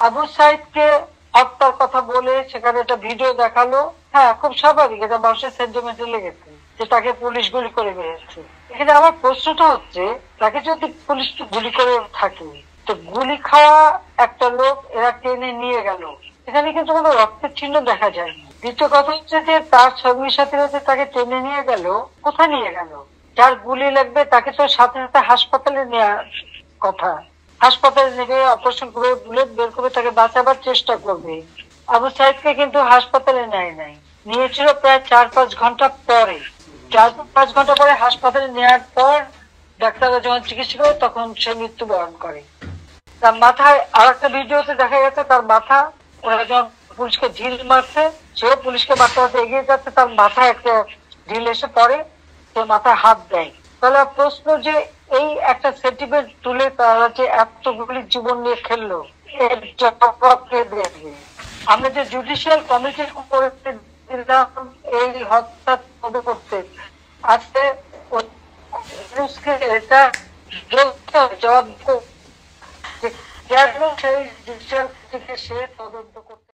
আবু সাইদকে হত্যার কথা বলে সেখানে একটা ভিডিও দেখালো। হ্যাঁ, খুব স্বাভাবিক, এটা মানুষের সেন্টিমেন্টে লেগেছে যে তাকে পুলিশ গুলি করে মেরেছে। এখানে আমার প্রশ্নটা হচ্ছে, তাকে যদি পুলিশ গুলি করে থাকে, তো গুলি খাওয়া একটা লোক এরা টেনে নিয়ে গেল, এখানে কিন্তু কোনো রক্তের চিহ্ন দেখা যায়নি। দ্বিতীয় কথা হচ্ছে যে তার সঙ্গী সাথীরা যে তাকে টেনে নিয়ে গেল, কোথায় নিয়ে গেল? যার গুলি লাগবে তাকে তো সাথে সাথে হাসপাতালে নেওয়ার কথা। হাসপাতালে নেবে, অপারেশন করে বুলেট বের করে তাকে বাঁচাবার চেষ্টা করবে। আবু সাইদকে কিন্তু হাসপাতালে নেয় নাই, নিয়েছিল প্রায় 4-5 ঘন্টা পরে। 4-5 ঘন্টা পরে হাসপাতালে নেওয়ার পর ডাক্তাররা যখন চিকিৎসা করে তখন সে মৃত্যুবরণ করে। তার মাথায় আর একটা ভিডিওতে দেখা গেছে তার মাথা, ওরা যখন পুলিশকে ঢিল মারছে, সেও পুলিশকে মারতে মারতে এগিয়ে যাচ্ছে, তার মাথায় একটা ঢিল এসে পড়ে, সে মাথায় হাত দেয়। তাহলে প্রশ্ন যে এই একটা সেন্টিমেন্ট তুলে তারা যে এতগুলি জীবন নিয়ে খেললো, এর জবাব কে দেবে? আমরা যে জুডিশিয়াল কমিটি করে দিলাম এই হত্যা তদন্ত করতে, আজকে পুলিশকে এটা জবাব কেন সেই জুডিশিয়াল থেকে সে তদন্ত করতে